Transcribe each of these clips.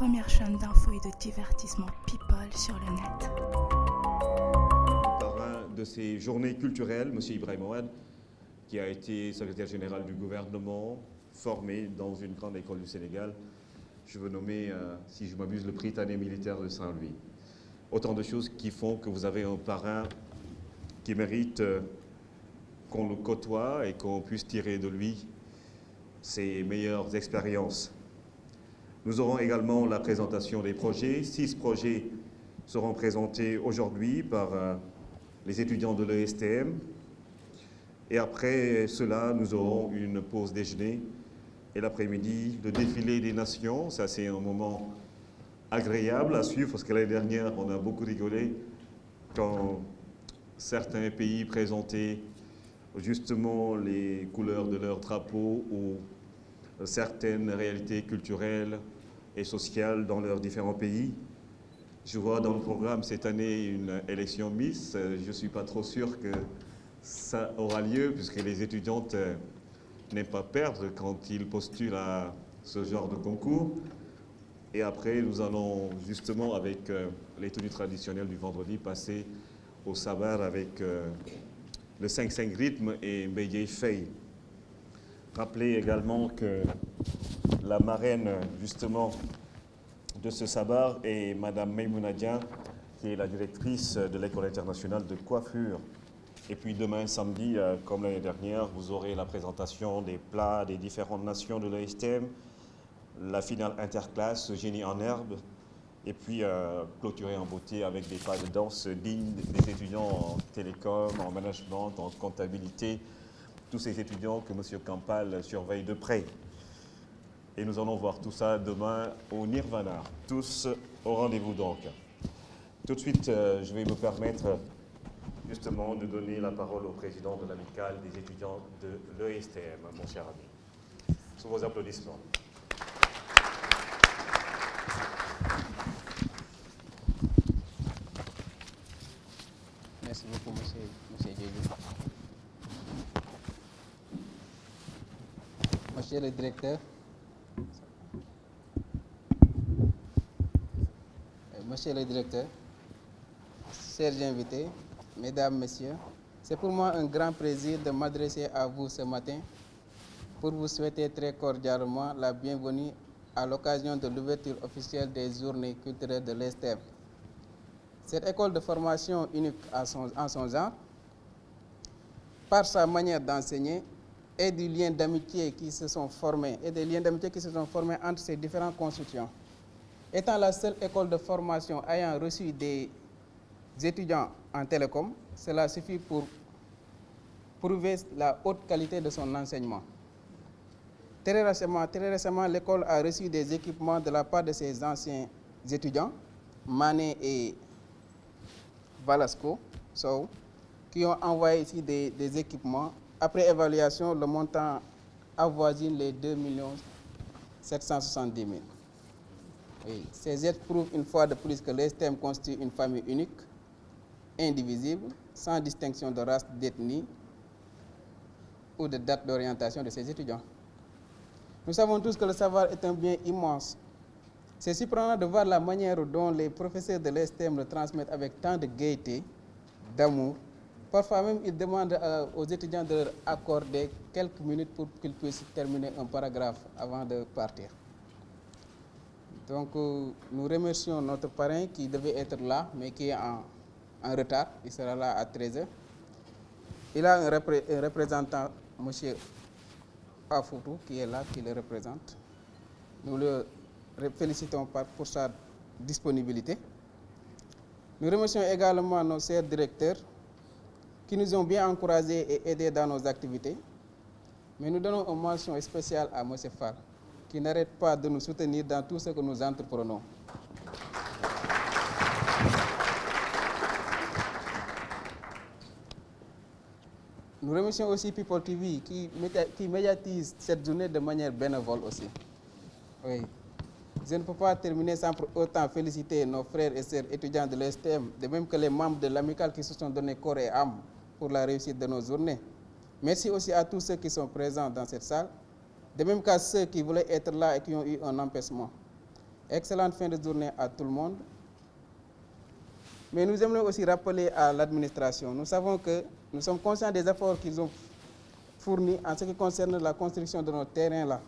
première chaîne d'infos et de divertissement people sur le net. Parrain de ces journées culturelles, M. Ibrahim Ouad, qui a été secrétaire général du gouvernement, formé dans une grande école du Sénégal. Je veux nommer, si je m'abuse, le Prytanée militaire de Saint-Louis. Autant de choses qui font que vous avez un parrain qui mérite qu'on le côtoie et qu'on puisse tirer de lui ses meilleures expériences. Nous aurons également la présentation des projets. 6 projets seront présentés aujourd'hui par les étudiants de l'ESTM. Et après cela, nous aurons une pause déjeuner. Et l'après-midi, le défilé des nations. Ça, c'est un moment agréable à suivre parce que l'année dernière, on a beaucoup rigolé quand certains pays présentaient justement les couleurs de leur drapeau ou certaines réalités culturelles et sociales dans leurs différents pays. Je vois dans le programme cette année une élection Miss. Je ne suis pas trop sûr que ça aura lieu puisque les étudiantes n'aiment pas perdre quand ils postulent à ce genre de concours. Et après, nous allons justement, avec les tenues traditionnelles du vendredi, passer au sabar avec le 5-5 rythme et Mbeye Faye. Rappelez également que la marraine, justement, de ce sabar est Madame Maïmouna Dia, qui est la directrice de l'École internationale de coiffure. Et puis demain, samedi, comme l'année dernière, vous aurez la présentation des plats des différentes nations de l'ESTM, la finale interclasse, génie en herbe, et puis clôturer en beauté avec des pas de danse dignes des étudiants en télécom, en management, en comptabilité, tous ces étudiants que M. Kampal surveille de près. Et nous allons voir tout ça demain au Nirvana. Tous au rendez-vous donc. Tout de suite, je vais me permettre justement de donner la parole au président de l'amicale des étudiants de l'ESTM, mon cher ami. Sous vos applaudissements. Merci beaucoup, monsieur Djedjou. Monsieur le directeur, chers invités, mesdames, messieurs, c'est pour moi un grand plaisir de m'adresser à vous ce matin pour vous souhaiter très cordialement la bienvenue à l'occasion de l'ouverture officielle des journées culturelles de l'ESTM. Cette école de formation unique en son genre, par sa manière d'enseigner et des liens d'amitié qui se sont formés entre ces différentes constructions, étant la seule école de formation ayant reçu des étudiants en télécom, cela suffit pour prouver la haute qualité de son enseignement. Très récemment, l'école a reçu des équipements de la part de ses anciens étudiants, Mané et Valasco, qui ont envoyé ici des équipements. Après évaluation, le montant avoisine les 2 770 000. Oui, ces aides prouvent une fois de plus que l'ESTM constitue une famille unique, indivisible, sans distinction de race, d'ethnie ou de date d'orientation de ses étudiants. Nous savons tous que le savoir est un bien immense. C'est surprenant de voir la manière dont les professeurs de l'ESTM le transmettent avec tant de gaieté, d'amour. Parfois même, ils demandent aux étudiants de leur accorder quelques minutes pour qu'ils puissent terminer un paragraphe avant de partir. Donc, nous remercions notre parrain qui devait être là, mais qui est en retard. Il sera là à 13h. Il a un représentant, M. Afoutou, qui est là, qui le représente. Nous le félicitons pour sa disponibilité. Nous remercions également nos chers directeurs qui nous ont bien encouragés et aidés dans nos activités. Mais nous donnons une mention spéciale à M. Fall, qui n'arrête pas de nous soutenir dans tout ce que nous entreprenons. Nous remercions aussi People TV qui médiatise cette journée de manière bénévole aussi. Oui. Je ne peux pas terminer sans pour autant féliciter nos frères et sœurs étudiants de l'ESTM, de même que les membres de l'amicale qui se sont donnés corps et âme pour la réussite de nos journées. Merci aussi à tous ceux qui sont présents dans cette salle, de même qu'à ceux qui voulaient être là et qui ont eu un empêchement. Excellente fin de journée à tout le monde. Mais nous aimerions aussi rappeler à l'administration, nous savons que nous sommes conscients des efforts qu'ils ont fournis en ce qui concerne la construction de nos terrains là.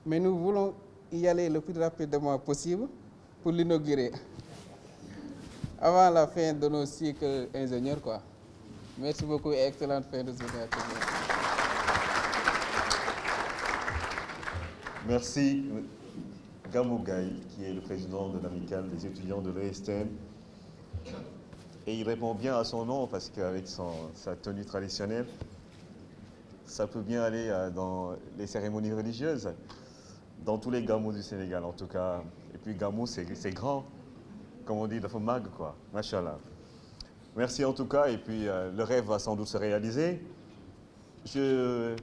Mais nous voulons y aller le plus rapidement possible pour l'inaugurer avant la fin de nos cycles ingénieurs, quoi. Merci beaucoup et excellente fin de journée à tout le monde. Merci Gamou Gaye, qui est le président de l'amicale des étudiants de l'ESTM. Et il répond bien à son nom parce qu'avec sa tenue traditionnelle, ça peut bien aller dans les cérémonies religieuses, dans tous les gamous du Sénégal en tout cas. Et puis gamou, c'est grand, comme on dit, de mag, quoi. Machallah. Merci en tout cas, et puis le rêve va sans doute se réaliser. Je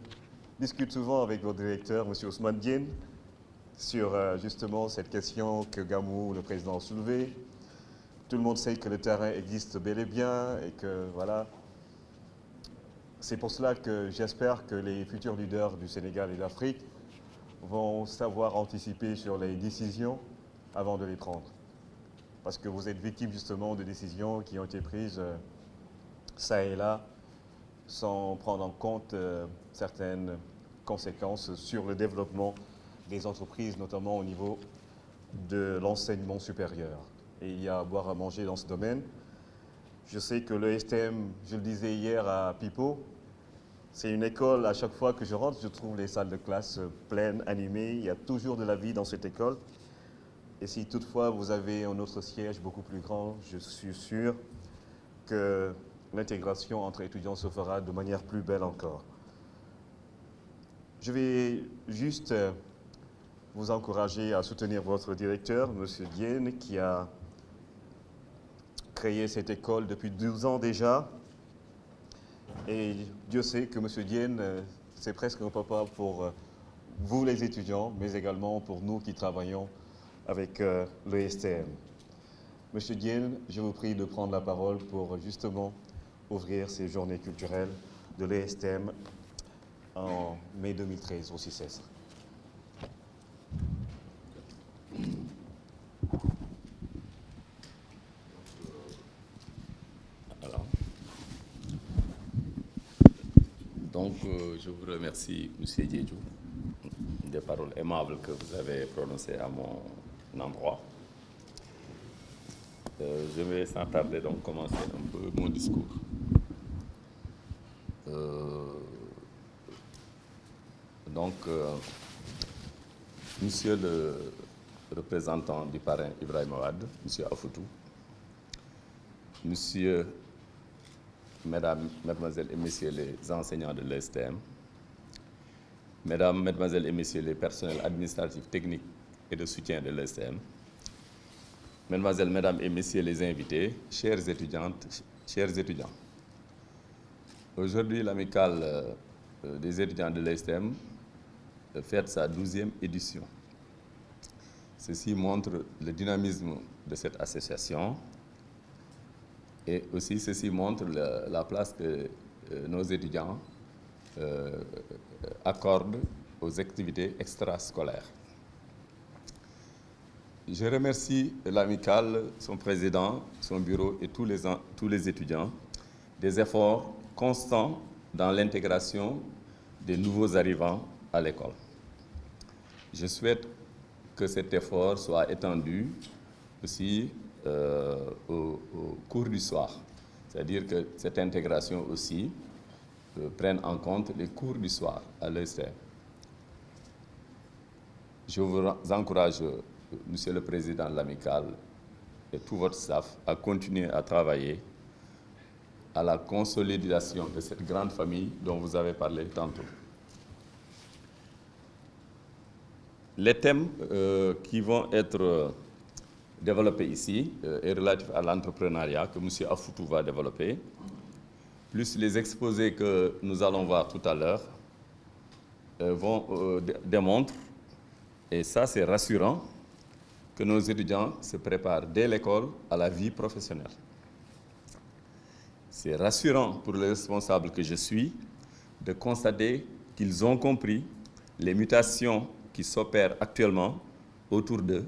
discute souvent avec votre directeur, M. Ousmane Diène, sur justement cette question que Gamou, le président, a soulevée. Tout le monde sait que le terrain existe bel et bien et que voilà. C'est pour cela que j'espère que les futurs leaders du Sénégal et de l'Afrique vont savoir anticiper sur les décisions avant de les prendre. Parce que vous êtes victime justement de décisions qui ont été prises ça et là sans prendre en compte certaines conséquences sur le développement des entreprises, notamment au niveau de l'enseignement supérieur. Et il y a à boire à manger dans ce domaine. Je sais que l'ESTM, je le disais hier à Pipo, c'est une école, à chaque fois que je rentre, je trouve les salles de classe pleines, animées. Il y a toujours de la vie dans cette école. Et si toutefois vous avez un autre siège beaucoup plus grand, je suis sûr que l'intégration entre étudiants se fera de manière plus belle encore. Je vais juste vous encourager à soutenir votre directeur, M. Diène, qui a créé cette école depuis 12 ans déjà. Et Dieu sait que M. Diène, c'est presque un papa pour vous les étudiants, mais également pour nous qui travaillons avec l'ESTM. M. Diène, je vous prie de prendre la parole pour justement ouvrir ces journées culturelles de l'ESTM en mai 2013 au CICES. Donc, je vous remercie, M. Diédhiou, des paroles aimables que vous avez prononcées à mon endroit. Je vais sans tarder donc commencer un peu mon discours. Monsieur le représentant du parrain Ibrahima Wade, Monsieur Afoutou, Monsieur, Mesdames, Mesdemoiselles et Messieurs les enseignants de l'ESTM, Mesdames, Mesdemoiselles et Messieurs les personnels administratifs, techniques et de soutien de l'ESTM, Mesdemoiselles, Mesdames et Messieurs les invités, chères étudiantes, chers étudiants. Aujourd'hui, l'amicale des étudiants de l'ESTM fête sa 12e édition. Ceci montre le dynamisme de cette association et aussi ceci montre la place que nos étudiants accordent aux activités extrascolaires. Je remercie l'amicale, son président, son bureau et tous les étudiants des efforts constants dans l'intégration des nouveaux arrivants à l'école. Je souhaite que cet effort soit étendu aussi au cours du soir, c'est-à-dire que cette intégration aussi prenne en compte les cours du soir à l'ESTM. Je vous encourage, Monsieur le Président de l'amicale et tout votre staff, à continuer à travailler à la consolidation de cette grande famille dont vous avez parlé tantôt. Les thèmes qui vont être développés ici est relatif à l'entrepreneuriat que M. Afoutou va développer, plus les exposés que nous allons voir tout à l'heure démontrent, et ça c'est rassurant, que nos étudiants se préparent dès l'école à la vie professionnelle. C'est rassurant pour les responsables que je suis de constater qu'ils ont compris les mutations qui s'opèrent actuellement autour d'eux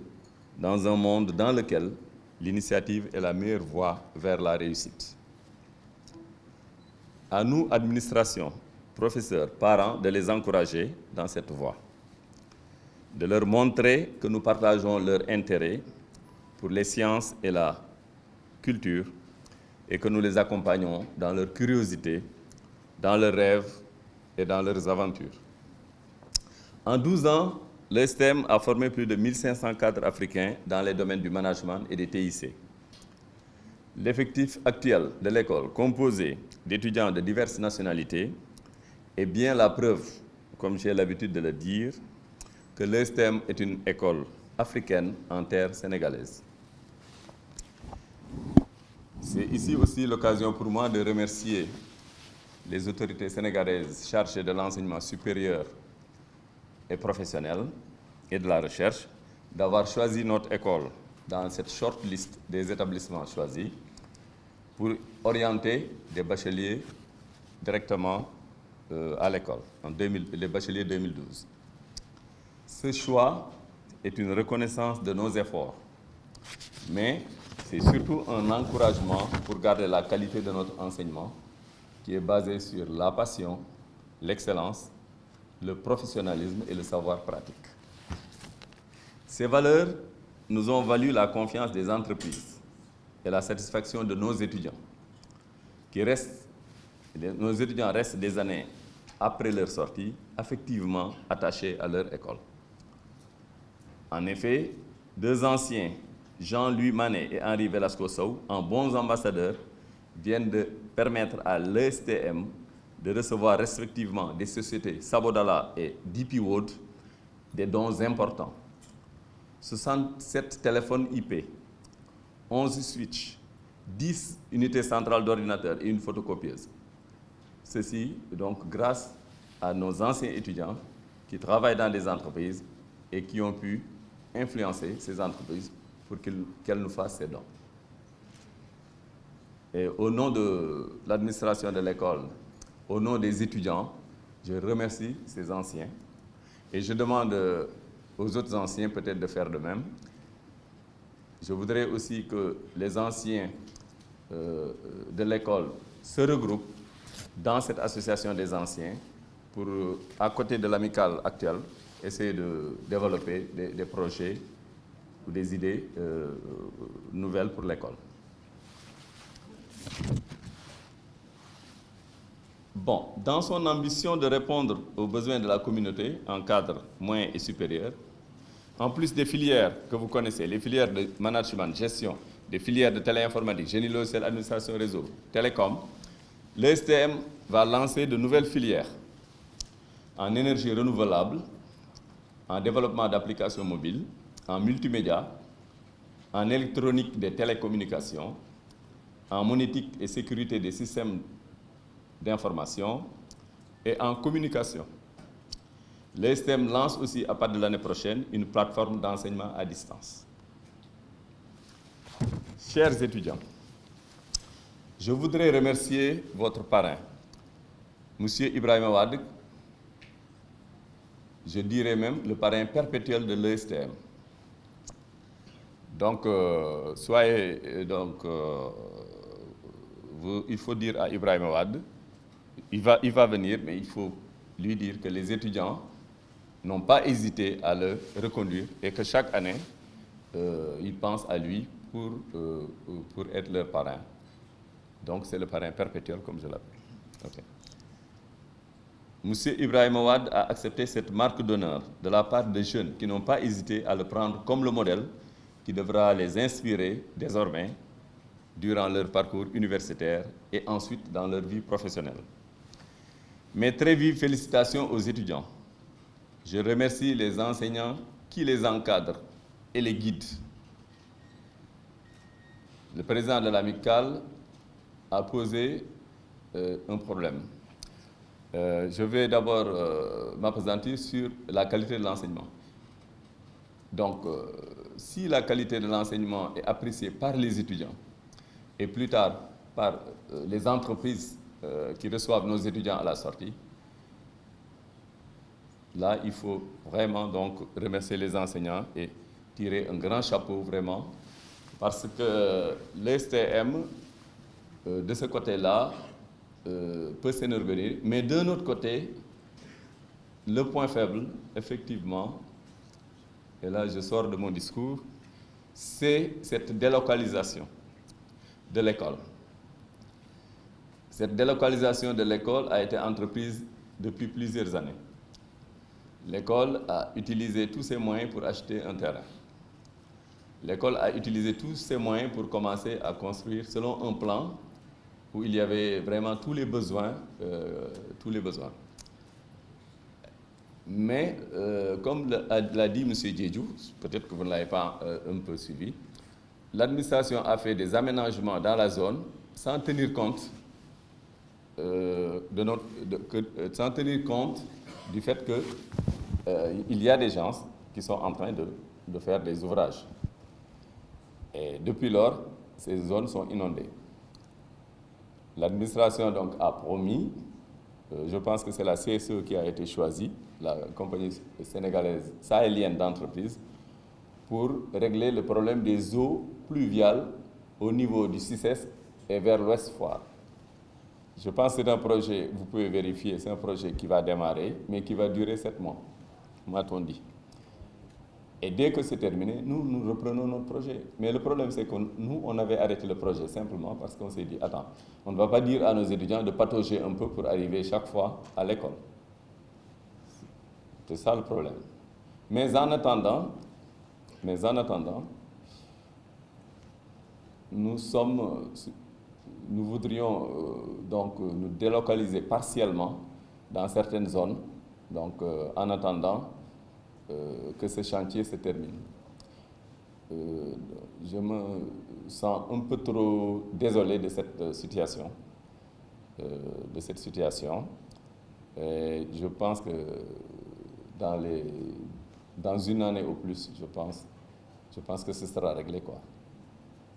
dans un monde dans lequel l'initiative est la meilleure voie vers la réussite. À nous, administration, professeurs, parents, de les encourager dans cette voie, de leur montrer que nous partageons leur intérêt pour les sciences et la culture et que nous les accompagnons dans leur curiosité, dans leurs rêves et dans leurs aventures. En 12 ans, le STM a formé plus de 1500 cadres africains dans les domaines du management et des TIC. L'effectif actuel de l'école, composé d'étudiants de diverses nationalités, est bien la preuve, comme j'ai l'habitude de le dire, que le STM est une école africaine en terre sénégalaise. C'est ici aussi l'occasion pour moi de remercier les autorités sénégalaises chargées de l'enseignement supérieur et professionnel et de la recherche d'avoir choisi notre école dans cette short list des établissements choisis pour orienter des bacheliers directement à l'école, les bacheliers 2012. Ce choix est une reconnaissance de nos efforts, mais c'est surtout un encouragement pour garder la qualité de notre enseignement qui est basé sur la passion, l'excellence, le professionnalisme et le savoir pratique. Ces valeurs nous ont valu la confiance des entreprises et la satisfaction de nos étudiants, nos étudiants restent des années après leur sortie, affectivement attachés à leur école. En effet, 2 anciens, Jean-Louis Manet et Henri Velasco-Sow, en bons ambassadeurs, viennent de permettre à l'ESTM de recevoir respectivement des sociétés Sabodala et DP World des dons importants. 67 téléphones IP, 11 switches, 10 unités centrales d'ordinateurs et une photocopieuse. Ceci, donc, grâce à nos anciens étudiants qui travaillent dans des entreprises et qui ont pu influencer ces entreprises pour qu'elles nous fassent ces dons. Et au nom de l'administration de l'école, au nom des étudiants, je remercie ces anciens et je demande aux autres anciens peut-être de faire de même. Je voudrais aussi que les anciens de l'école se regroupent dans cette association des anciens pour, à côté de l'amicale actuelle, essayer de développer des projets ou des idées nouvelles pour l'école. Bon, dans son ambition de répondre aux besoins de la communauté en cadre moyen et supérieur, en plus des filières que vous connaissez, les filières de management, gestion, des filières de téléinformatique, génie logiciel, administration réseau, télécom, le STM va lancer de nouvelles filières en énergie renouvelable, en développement d'applications mobiles, en multimédia, en électronique des télécommunications, en monétique et sécurité des systèmes d'information et en communication. Le STM lance aussi, à partir de l'année prochaine, une plateforme d'enseignement à distance. Chers étudiants, je voudrais remercier votre parrain, M. Ibrahima Wade, je dirais même le parrain perpétuel de l'ESTM. Donc, il faut dire à Ibrahima Wade, il va venir, mais il faut lui dire que les étudiants n'ont pas hésité à le reconduire et que chaque année, ils pensent à lui pour être leur parrain. Donc, c'est le parrain perpétuel, comme je l'appelle. Okay. Monsieur Ibrahima Wade a accepté cette marque d'honneur de la part de jeunes qui n'ont pas hésité à le prendre comme le modèle qui devra les inspirer désormais durant leur parcours universitaire et ensuite dans leur vie professionnelle. Mes très vives félicitations aux étudiants. Je remercie les enseignants qui les encadrent et les guident. Le président de l'amicale a posé un problème. Je vais d'abord m'appesantir sur la qualité de l'enseignement. Donc, si la qualité de l'enseignement est appréciée par les étudiants et plus tard par les entreprises qui reçoivent nos étudiants à la sortie, là, il faut vraiment donc remercier les enseignants et tirer un grand chapeau vraiment, parce que l'ESTM, de ce côté-là, peut s'énerver. Mais d'un autre côté, le point faible, effectivement, et là je sors de mon discours, c'est cette délocalisation de l'école. Cette délocalisation de l'école a été entreprise depuis plusieurs années. L'école a utilisé tous ses moyens pour acheter un terrain. L'école a utilisé tous ses moyens pour commencer à construire selon un plan où il y avait vraiment tous les besoins. Mais, comme l'a dit M. Diédhiou, peut-être que vous ne l'avez pas un peu suivi, l'administration a fait des aménagements dans la zone sans tenir compte, sans tenir compte du fait qu'il y a des gens qui sont en train de faire des ouvrages. Et depuis lors, ces zones sont inondées. L'administration donc a promis, je pense que c'est la CSE qui a été choisie, la compagnie sénégalaise sahélienne d'entreprise, pour régler le problème des eaux pluviales au niveau du CICES et vers l'Ouest Foire. Je pense que c'est un projet, vous pouvez vérifier, c'est un projet qui va démarrer, mais qui va durer 7 mois, m'a-t-on dit. Et dès que c'est terminé, nous reprenons notre projet. Mais le problème, c'est que nous, on avait arrêté le projet simplement parce qu'on s'est dit, attends, on ne va pas dire à nos étudiants de patauger un peu pour arriver chaque fois à l'école. C'est ça le problème. Mais en attendant, nous voudrions donc nous délocaliser partiellement dans certaines zones, donc en attendant que ce chantier se termine. Je me sens un peu trop désolé de cette situation. Et je pense que dans une année au plus, je pense que ce sera réglé, quoi.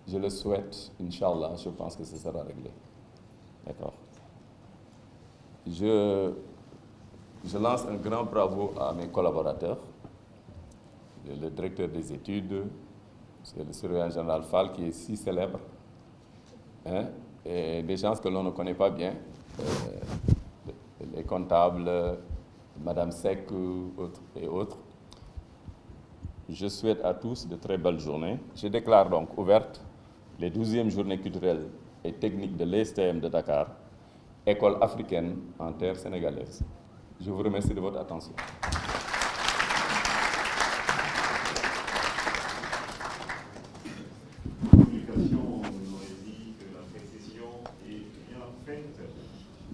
Je le souhaite, Inch'Allah, je pense que ce sera réglé. D'accord. Je lance un grand bravo à mes collaborateurs, le directeur des études, le surveillant général Fall, qui est si célèbre, hein, et des gens que l'on ne connaît pas bien, les comptables, Madame Sek et autres. Je souhaite à tous de très belles journées. Je déclare donc ouverte les 12e journées culturelles et techniques de l'ESTM de Dakar, école africaine en terre sénégalaise. Je vous remercie de votre attention.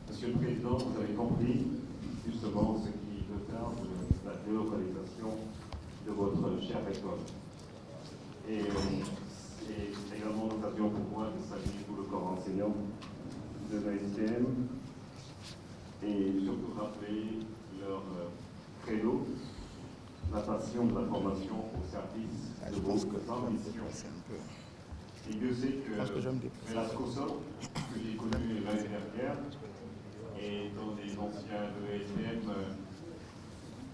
Monsieur le Président, vous avez compris justement ce qui veut faire de la délocalisation de votre chère école. Et c'est également l'occasion pour moi de saluer tout le corps enseignant de l'ESTM et surtout rappeler leur credo, la passion de la formation au service de vos ambitions. Et Dieu sait que la SCOSOP, que j'ai connue l'année dernière, et dans des anciens de l'ESTM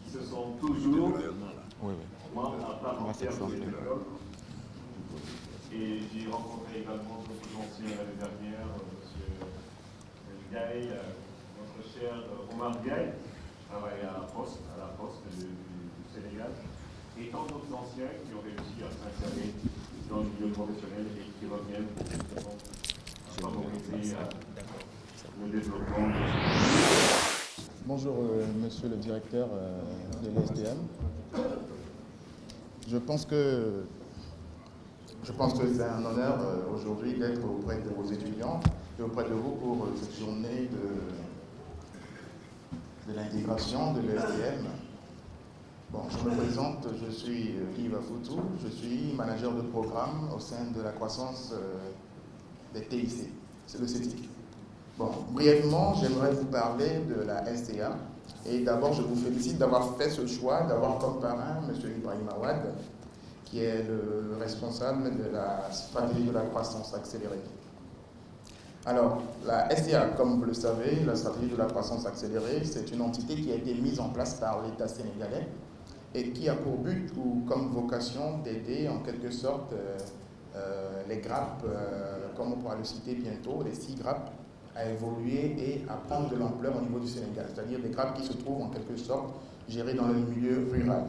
qui se sont toujours membres à part entière de l'école. Et j'ai rencontré également d'autres anciens l'année dernière, M. Gaye, notre cher Omar Gaye, qui travaille à la Poste du Sénégal, et tant d'autres anciens qui ont réussi à s'installer dans le milieu professionnel et qui reviennent pour justement favoriser le développement. Bonjour, monsieur le directeur de l'ESTM. Je pense que c'est un honneur aujourd'hui d'être auprès de vos étudiants et auprès de vous pour cette journée de l'intégration de l'ESTM. Bon, je me présente, je suis Yves Afoutou, je suis manager de programme au sein de la croissance des TIC, c'est le CETIC. Bon, brièvement, j'aimerais vous parler de la STA. Et d'abord, je vous félicite d'avoir fait ce choix, d'avoir comme parrain M. Ibrahim Awad, qui est le responsable de la stratégie de la croissance accélérée. Alors, la STA, comme vous le savez, la stratégie de la croissance accélérée, c'est une entité qui a été mise en place par l'État sénégalais et qui a pour but ou comme vocation d'aider en quelque sorte les grappes, comme on pourra le citer bientôt, les 6 grappes, à évoluer et à prendre de l'ampleur au niveau du Sénégal, c'est-à-dire des grappes qui se trouvent en quelque sorte gérées dans le milieu rural.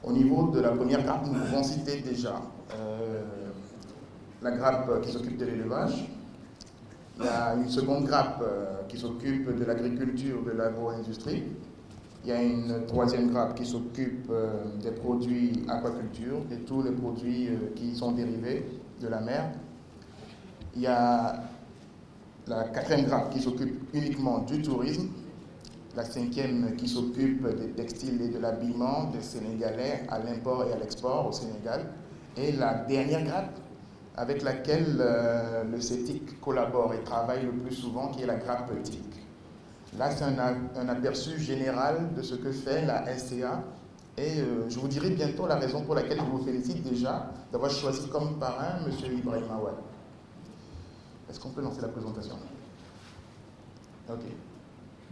Au niveau de la première grappe, nous pouvons citer déjà la grappe qui s'occupe de l'élevage. Il y a une seconde grappe qui s'occupe de l'agriculture, de l'agro-industrie. Il y a une troisième grappe qui s'occupe des produits aquaculture et tous les produits qui sont dérivés de la mer. Il y a la quatrième grappe qui s'occupe uniquement du tourisme. La cinquième qui s'occupe des textiles et de l'habillement des Sénégalais à l'import et à l'export au Sénégal. Et la dernière grappe avec laquelle le CETIC collabore et travaille le plus souvent, qui est la grappe TIC. Là, c'est un aperçu général de ce que fait la SCA. Et je vous dirai bientôt la raison pour laquelle je vous félicite déjà d'avoir choisi comme parrain M. Ibrahim Awad. Est-ce qu'on peut lancer la présentation? Ok.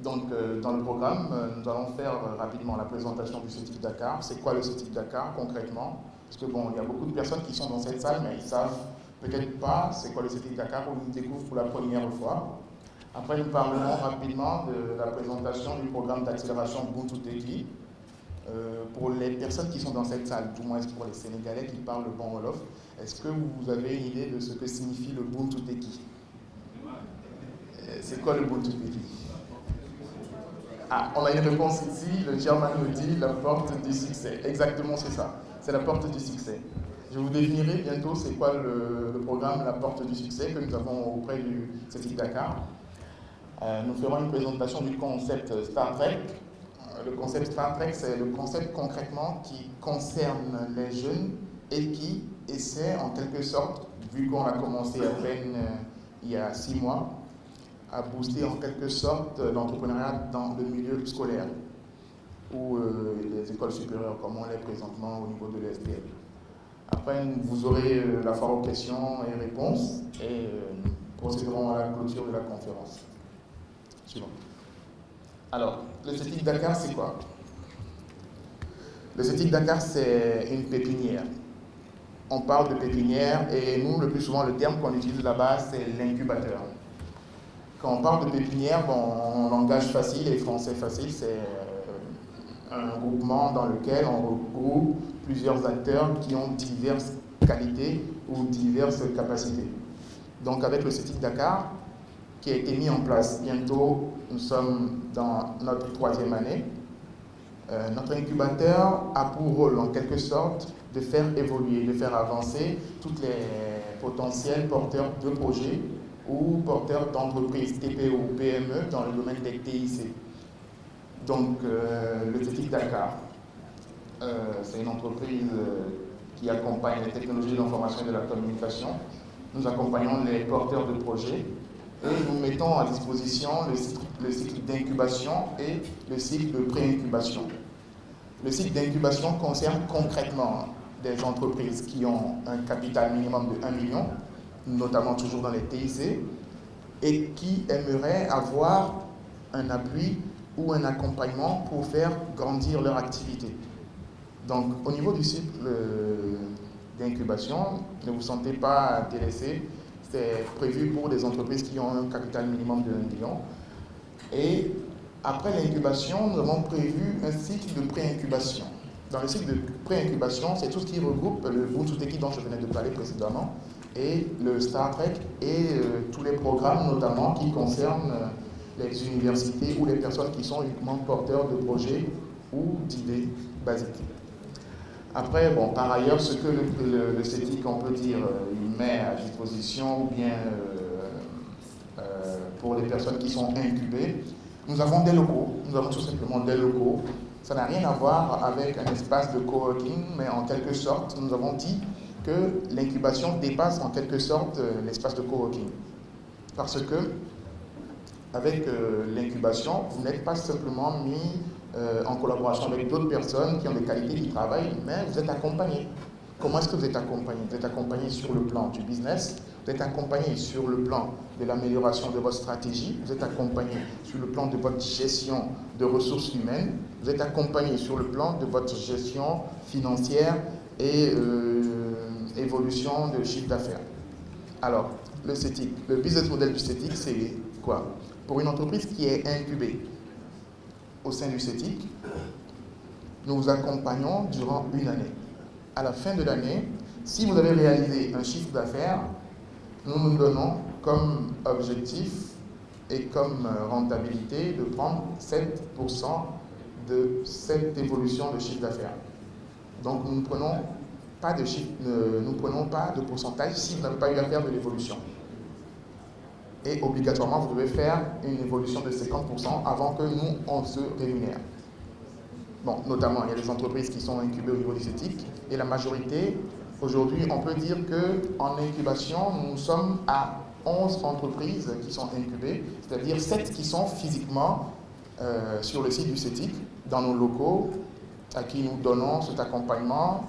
Donc, dans le programme, nous allons faire rapidement la présentation du CETIC Dakar. C'est quoi le CETIC Dakar concrètement? Parce que bon, il y a beaucoup de personnes qui sont dans cette salle, mais ils ne savent peut-être pas c'est quoi le CETIC Dakar ou ils le découvrent pour la première fois. Après, nous parlerons rapidement de la présentation du programme d'accélération Ubuntu Teki. Pour les personnes qui sont dans cette salle, du moins pour les Sénégalais qui parlent le bon Wolof, est-ce que vous avez une idée de ce que signifie le Ubuntu Teki? C'est quoi le Ubuntu Teki? Ah, on a une réponse ici, le German nous dit la porte du succès. Exactement, c'est ça. C'est la porte du succès. Je vous définirai bientôt c'est quoi le programme La Porte du Succès que nous avons auprès du CETIC Dakar. Nous ferons une présentation du concept Star Trek. Le concept Star Trek, c'est le concept concrètement qui concerne les jeunes et qui essaie en quelque sorte, vu qu'on a commencé à peine il y a 6 mois, à booster en quelque sorte l'entrepreneuriat dans le milieu scolaire ou les écoles supérieures comme on l'est présentement au niveau de l'ESPL. Après, vous aurez la foire aux questions et réponses et nous procéderons à la clôture de la conférence. Suivant. Alors, le CETIC Dakar, c'est quoi? Le CETIC Dakar, c'est une pépinière. On parle de pépinière et nous, le plus souvent, le terme qu'on utilise là-bas, c'est l'incubateur. Quand on parle de pépinière, bon, en langage facile et français facile, c'est un groupement dans lequel on regroupe plusieurs acteurs qui ont diverses qualités ou diverses capacités. Donc avec le CETIC Dakar, qui a été mis en place bientôt, nous sommes dans notre 3e année, notre incubateur a pour rôle en quelque sorte de faire évoluer, de faire avancer tous les potentiels porteurs de projets ou porteurs d'entreprises TPE ou PME dans le domaine des TIC. Donc, le CETIC Dakar, c'est une entreprise qui accompagne les technologies de l'information et de la communication. Nous accompagnons les porteurs de projets et nous mettons à disposition le cycle d'incubation et le cycle de pré-incubation. Le cycle d'incubation concerne concrètement des entreprises qui ont un capital minimum de 1 million, notamment toujours dans les TIC, et qui aimeraient avoir un appui ou un accompagnement pour faire grandir leur activité. Donc, au niveau du cycle d'incubation, ne vous sentez pas délaissé, c'est prévu pour des entreprises qui ont un capital minimum de 1 million. Et après l'incubation, nous avons prévu un cycle de pré-incubation. Dans le cycle de pré-incubation, c'est tout ce qui regroupe le Ubuntu Teki dont je venais de parler précédemment, et le Star Trek et tous les programmes notamment qui concernent les universités ou les personnes qui sont uniquement porteurs de projets ou d'idées basiques. Après, bon, par ailleurs, ce que le CETIC, on peut dire, il met à disposition, ou bien pour les personnes qui sont incubées, nous avons des locaux, nous avons tout simplement des locaux. Ça n'a rien à voir avec un espace de coworking, mais en quelque sorte, nous avons dit que l'incubation dépasse en quelque sorte l'espace de coworking. Parce que, avec l'incubation, vous n'êtes pas simplement mis en collaboration avec d'autres personnes qui ont des qualités qui travaillent, mais vous êtes accompagné. Comment est-ce que vous êtes accompagné? Vous êtes accompagné sur le plan du business Vous êtes accompagné sur le plan de l'amélioration de votre stratégie, vous êtes accompagné sur le plan de votre gestion de ressources humaines, vous êtes accompagné sur le plan de votre gestion financière et évolution de chiffre d'affaires. Alors, le CETIC, le business model du CETIC, c'est quoi? Pour une entreprise qui est incubée au sein du CETIC, nous vous accompagnons durant une année. À la fin de l'année, si vous avez réalisé un chiffre d'affaires, nous nous donnons comme objectif et comme rentabilité de prendre 7% de cette évolution de chiffre d'affaires. Donc nous ne prenons pas de chiffre, nous prenons pas de pourcentage si vous n'avez pas eu à faire de l'évolution. Et obligatoirement, vous devez faire une évolution de 50% avant que nous, on se rémunère. Bon, notamment, il y a des entreprises qui sont incubées au niveau du CETIC et la majorité, aujourd'hui, on peut dire qu'en incubation, nous sommes à 11 entreprises qui sont incubées, c'est-à-dire 7 qui sont physiquement sur le site du CETIC, dans nos locaux, à qui nous donnons cet accompagnement,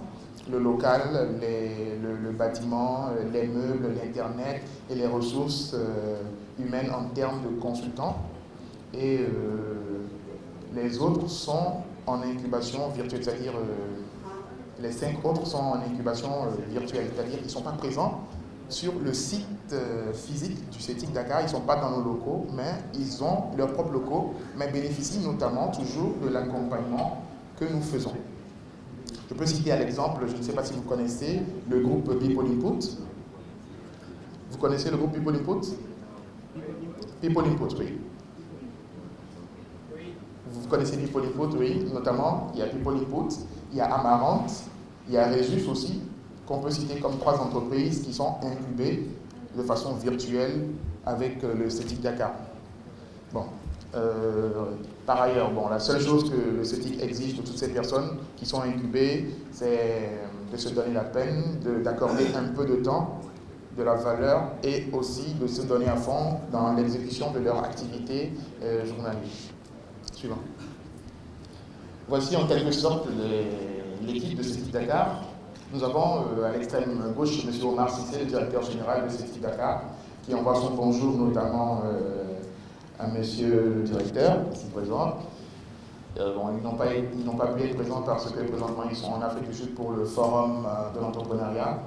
le local, le bâtiment, les meubles, l'Internet et les ressources humaines en termes de consultants. Et les autres sont en incubation virtuelle, c'est-à-dire les 5 autres sont en incubation virtuelle, c'est-à-dire qu'ils ne sont pas présents sur le site physique du CETIC Dakar, ils ne sont pas dans nos locaux, mais ils ont leurs propres locaux, mais bénéficient notamment toujours de l'accompagnement que nous faisons. Je peux citer à l'exemple, je ne sais pas si vous connaissez le groupe People Input. Vous connaissez le groupe People Input? People Input, oui. Vous connaissez People Input, oui, notamment, il y a People Input, il y a Amarante, il y a Resus aussi, qu'on peut citer comme 3 entreprises qui sont incubées de façon virtuelle avec le CETIC Dakar. Bon. Par ailleurs, bon, la seule chose que le CETIC exige de toutes ces personnes qui sont incubées, c'est de se donner la peine, d'accorder un peu de temps, de la valeur et aussi de se donner à fond dans l'exécution de leur activité journalière. Suivant. Voici en quelque sorte l'équipe de CETIC Dakar. Nous avons à l'extrême gauche M. Omar Sissé, le directeur général de CETIC Dakar, qui envoie son bonjour notamment à monsieur le directeur, ici présent. Bon, ils n'ont pas pu être présents parce que présentement ils sont en Afrique du Sud pour le forum de l'entrepreneuriat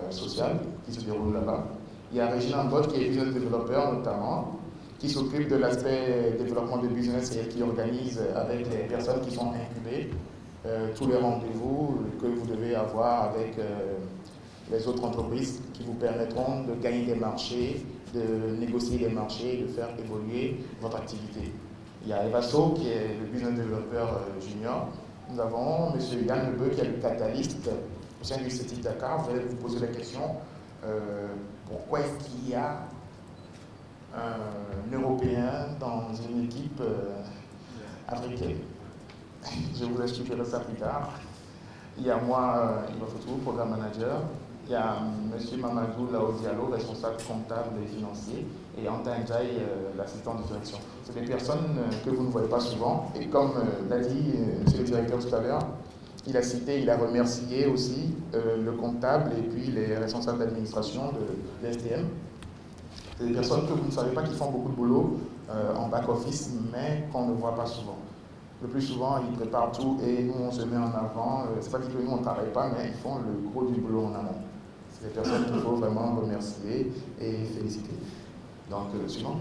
social qui se déroule là-bas. Il y a Régina Mbot qui est business développeur notamment, qui s'occupe de l'aspect développement de business et qui organise avec les personnes qui sont incubées tous les rendez-vous que vous devez avoir avec les autres entreprises qui vous permettront de gagner des marchés, de négocier des marchés, de faire évoluer votre activité. Il y a Evaso qui est le business développeur junior. Nous avons M. Yann Lebeu qui est le catalyste au sein du CETIC Dakar. Vous allez vous poser la question, pourquoi est-ce qu'il y a un Européen dans une équipe africaine? Je vous expliquerai ça plus tard. Il y a moi, Iba Foutou, programme manager. Il y a M. Mamadou Lao Diallo, responsable comptable et financier, et Anta Ndiaye, l'assistant de direction. C'est des personnes que vous ne voyez pas souvent. Et comme l'a dit M. le directeur tout à l'heure, il a cité, il a remercié aussi le comptable et puis les responsables d'administration de l'STM. C'est des personnes que vous ne savez pas qui font beaucoup de boulot en back-office, mais qu'on ne voit pas souvent. Le plus souvent, ils préparent tout et nous, on se met en avant. C'est pas dit que nous, on ne travaille pas, mais ils font le gros du boulot en amont. C'est des personnes qu'il faut vraiment remercier et féliciter. Donc, suivant.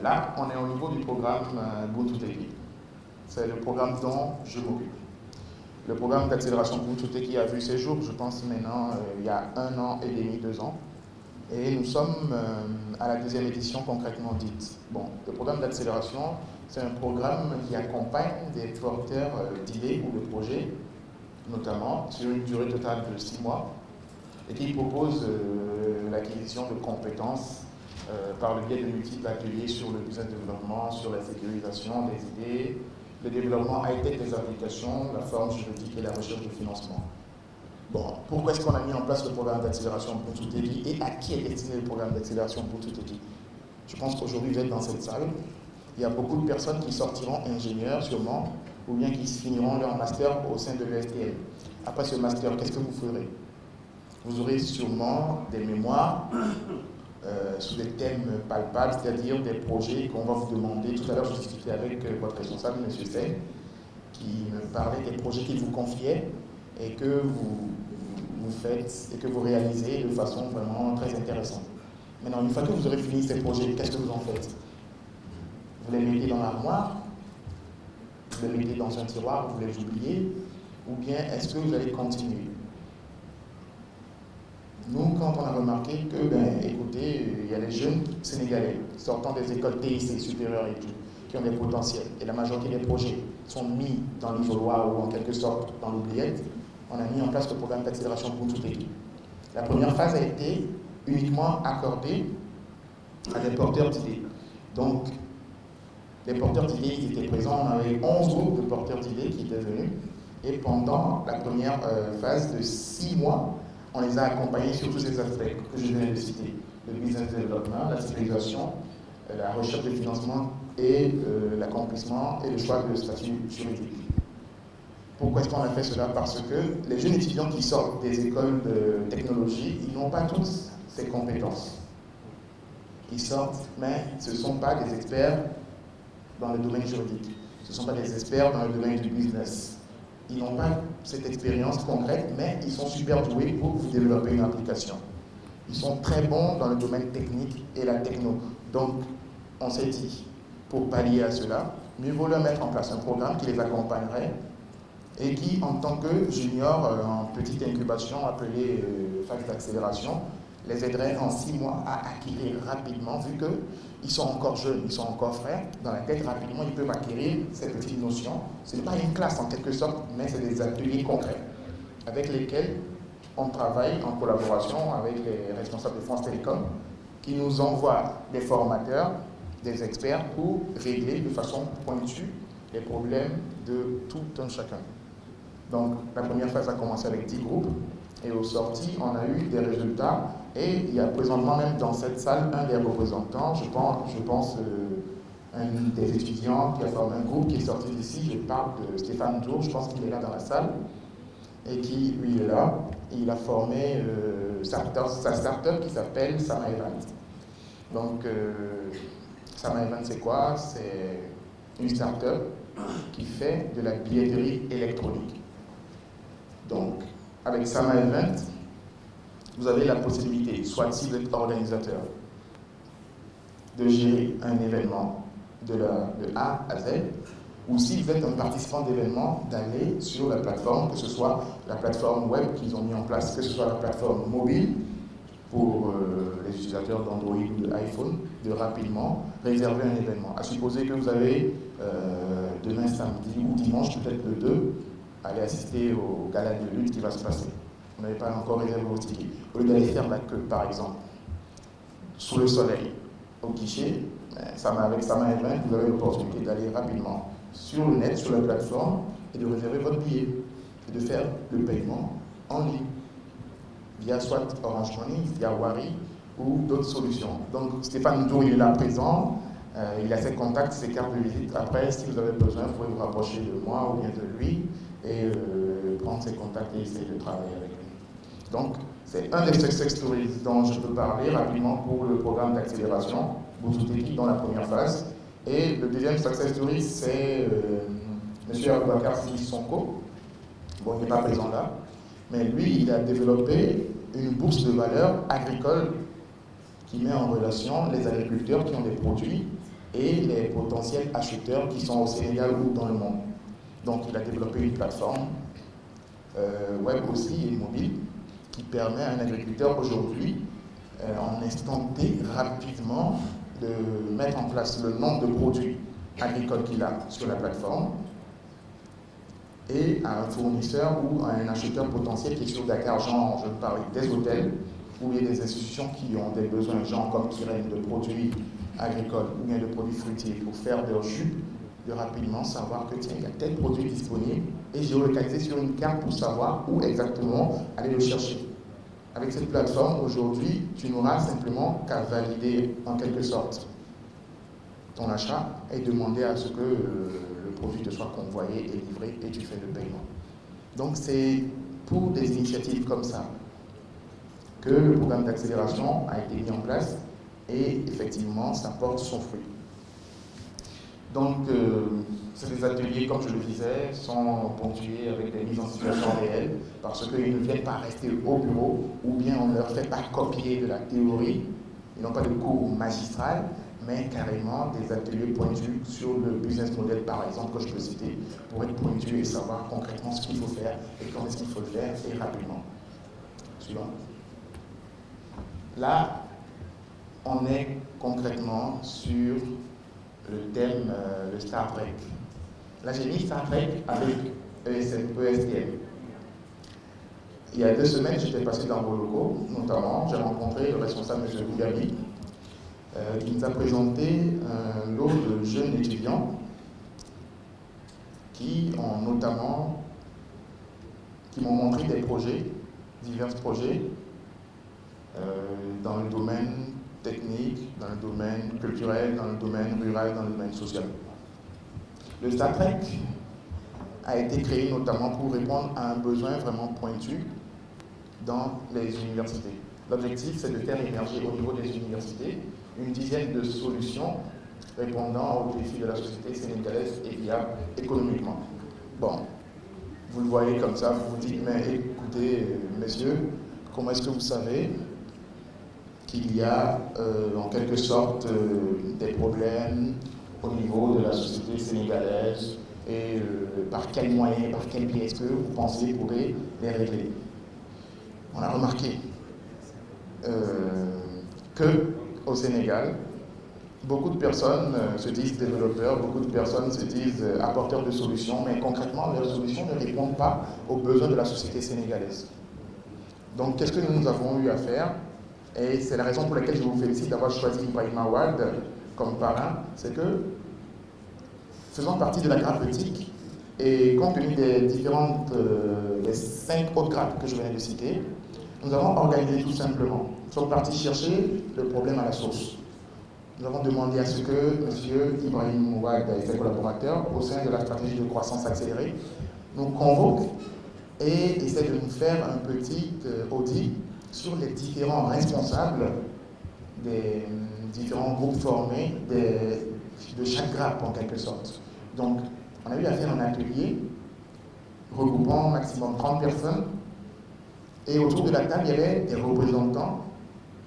Là, on est au niveau du programme Buntuteki. C'est le programme dont je m'occupe. Le programme d'accélération Buntuteki a vu ses jours, je pense maintenant, il y a 1 an et demi, 2 ans. Et nous sommes à la 2e édition concrètement dite. Bon, le programme d'accélération, c'est un programme qui accompagne des porteurs d'idées ou de projets, notamment sur une durée totale de 6 mois, et qui propose l'acquisition de compétences par le biais de multiples ateliers sur le business développement, sur la sécurisation des idées, le développement high-tech des applications, la forme juridique et la recherche de financement. Bon, pourquoi est-ce qu'on a mis en place le programme d'accélération Buntuteki et à qui est destiné le programme d'accélération Buntuteki? Je pense qu'aujourd'hui, vous êtes dans cette salle. Il y a beaucoup de personnes qui sortiront ingénieurs, sûrement, ou bien qui finiront leur master au sein de l'ESTM. Après ce master, qu'est-ce que vous ferez? vous aurez sûrement des mémoires sous des thèmes palpables, c'est-à-dire des projets qu'on va vous demander. Tout à l'heure, je discutais avec votre responsable, M. Sey, qui me parlait des projets qu'il vous confiait et que vous faites et que vous réalisez de façon vraiment très intéressante. Maintenant, une fois que vous aurez fini ces projets, qu'est-ce que vous en faites? Vous les mettez dans l'armoire, vous les mettez dans un tiroir, vous les oubliez, ou bien est-ce que vous allez continuer? Nous, quand on a remarqué que, écoutez, il y a les jeunes Sénégalais sortant des écoles TIC supérieures et tout, qui ont des potentiels, et la majorité des projets sont mis dans l'isoloir ou en quelque sorte dans l'oubliette, on a mis en place le programme d'accélération pour toute l'équipe. La première phase a été uniquement accordée à des porteurs d'idées. Donc, les porteurs d'idées qui étaient présents, on avait 11 groupes de porteurs d'idées qui étaient venus, et pendant la première phase de 6 mois, on les a accompagnés sur tous ces aspects que je viens de citer. Le business development, la sécurisation, la recherche de financement et l'accomplissement et le choix de statut juridique. Pourquoi est-ce qu'on a fait cela? Parce que les jeunes étudiants qui sortent des écoles de technologie, ils n'ont pas tous ces compétences. Ils sortent, mais ce ne sont pas des experts dans le domaine juridique. Ce ne sont pas des experts dans le domaine du business. Ils n'ont pas cette expérience concrète, mais ils sont super doués pour vous développer une application. Ils sont très bons dans le domaine technique et la techno. Donc, on s'est dit, pour pallier à cela, mieux vaut leur mettre en place un programme qui les accompagnerait et qui, en tant que juniors en petite incubation appelée phase d'accélération, les aiderait en 6 mois à acquérir rapidement, vu qu'ils sont encore jeunes, ils sont encore frais, dans la tête rapidement, ils peuvent acquérir ces petites notions. Ce n'est pas une classe en quelque sorte, mais c'est des ateliers concrets avec lesquels on travaille en collaboration avec les responsables de France Télécom qui nous envoient des formateurs, des experts pour régler de façon pointue les problèmes de tout un chacun. Donc la première phase a commencé avec 10 groupes et au sorti, on a eu des résultats et il y a présentement même dans cette salle un des représentants, je pense un des étudiants qui a formé un groupe qui est sorti d'ici, je parle de Stéphane Tour, je pense qu'il est là dans la salle et qui, lui, est là. Il a formé sa start-up qui s'appelle Sama Event. Donc, Sama Event, c'est quoi? C'est une start-up qui fait de la billetterie électronique. Donc, avec Sama Event, vous avez la possibilité, soit si vous êtes organisateur, de gérer un événement de A à Z, ou si vous êtes un participant d'événement, d'aller sur la plateforme, que ce soit la plateforme web qu'ils ont mis en place, que ce soit la plateforme mobile pour les utilisateurs d'Android ou de iPhone, de rapidement réserver un événement. À supposer que vous avez demain samedi ou dimanche, peut-être le 2, aller assister au gala de lutte qui va se passer. Vous n'avez pas encore réservé vos tickets. Au lieu d'aller faire la queue, par exemple, sous le soleil, au guichet, avec Sama Event, vous avez l'opportunité d'aller rapidement sur le net, sur la plateforme, et de réserver votre billet, et de faire le paiement en ligne, via soit Orange Money, via Wari, ou d'autres solutions. Donc Stéphane Ndour, il est là présent, il a ses contacts, ses cartes de visite. Après, si vous avez besoin, vous pouvez vous rapprocher de moi ou bien de lui, et prendre ses contacts et essayer de travailler avec lui. Donc, c'est un des success stories dont je peux parler rapidement pour le programme d'accélération, Boutou Équipe dans la première phase. Et le deuxième success story, c'est M. Aboubakar Sonko. Bon, il n'est pas présent là, mais lui, il a développé une bourse de valeur agricole qui met en relation les agriculteurs qui ont des produits et les potentiels acheteurs qui sont au Sénégal ou dans le monde. Donc, il a développé une plateforme web aussi et mobile qui permet à un agriculteur aujourd'hui, en instant T, rapidement, de mettre en place le nombre de produits agricoles qu'il a sur la plateforme et à un fournisseur ou à un acheteur potentiel qui est sur Dakar, genre, je parle des hôtels, où il y a des institutions qui ont des besoins, genre comme Kyrène, de produits agricoles ou bien de produits fruitiers pour faire leur jus, de rapidement savoir que tiens, il y a tel produit disponible et géolocaliser sur une carte pour savoir où exactement aller le chercher. Avec cette plateforme, aujourd'hui, tu n'auras simplement qu'à valider en quelque sorte ton achat et demander à ce que le produit te soit convoyé et livré et tu fais le paiement. Donc c'est pour des initiatives comme ça que le programme d'accélération a été mis en place et effectivement, ça porte son fruit. Donc, ces ateliers, comme je le disais, sont ponctués avec des mises en situation réelles parce qu'ils ne viennent pas rester au bureau ou bien on ne leur fait pas copier de la théorie. Ils n'ont pas de cours magistral, mais carrément des ateliers pointus sur le business model, par exemple, que je peux citer, pour être pointu et savoir concrètement ce qu'il faut faire et comment est-ce qu'il faut le faire et rapidement. Suivant. Là, on est concrètement sur le thème, le Star Trek. Là, j'ai mis Star Trek avec ESTM. Il y a 2 semaines, j'étais passé dans vos locaux, notamment, j'ai rencontré le responsable, M. Bougami, qui nous a présenté un lot de jeunes étudiants qui m'ont montré des projets, divers projets, dans le domaine technique, dans le domaine culturel, dans le domaine rural, dans le domaine social. Le Star Trek a été créé notamment pour répondre à un besoin vraiment pointu dans les universités. L'objectif, c'est de faire émerger au niveau des universités une dizaine de solutions répondant aux défis de la société sénégalaise et viable économiquement. Bon, vous le voyez comme ça, vous vous dites, mais écoutez, messieurs, comment est-ce que vous savez qu'il y a en quelque sorte des problèmes au niveau de la société sénégalaise et par quels moyens, par quels biais est-ce que vous pensez pourrait les régler? On a remarqué qu'au Sénégal, beaucoup de personnes se disent développeurs, beaucoup de personnes se disent apporteurs de solutions, mais concrètement, leurs solutions ne répondent pas aux besoins de la société sénégalaise. Donc, qu'est-ce que nous avons eu à faire? Et c'est la raison pour laquelle je vous félicite d'avoir choisi Ibrahim Awad comme parrain, c'est que, faisant partie de la grade éthique, et compte tenu des différentes, des 5 autres grades que je viens de citer, nous avons organisé tout simplement. Nous sommes partis chercher le problème à la source. Nous avons demandé à ce que M. Ibrahim Awad et ses collaborateurs, au sein de la stratégie de croissance accélérée, nous convoquent et essaient de nous faire un petit audit sur les différents responsables des différents groupes formés de chaque grappe en quelque sorte. Donc, on a eu à faire un atelier regroupant maximum 30 personnes et autour de la table, il y avait des représentants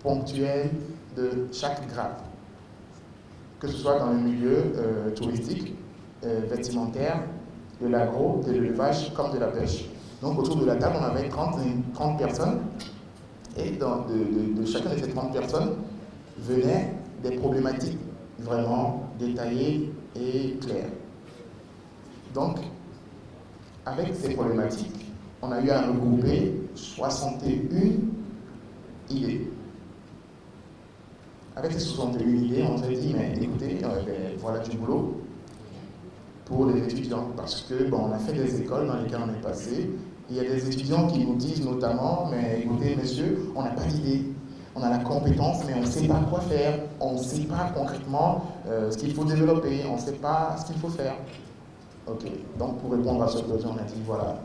ponctuels de chaque grappe, que ce soit dans le milieu touristique, vestimentaire, de l'agro, de l'élevage comme de la pêche. Donc, autour de la table, on avait 30 personnes. Et de chacune de ces 30 personnes venaient des problématiques vraiment détaillées et claires. Donc, avec ces problématiques, on a eu à regrouper 61 idées. Avec ces 61 idées, on s'est dit, mais écoutez, voilà du boulot pour les étudiants. Parce que, bon, on a fait des écoles dans lesquelles on est passé. Il y a des étudiants qui nous disent notamment, mais écoutez, messieurs, on n'a pas d'idée. On a la compétence, mais on ne sait pas quoi faire. On ne sait pas concrètement ce qu'il faut développer. On ne sait pas ce qu'il faut faire. Ok, donc pour répondre à ce besoin, on a dit, voilà,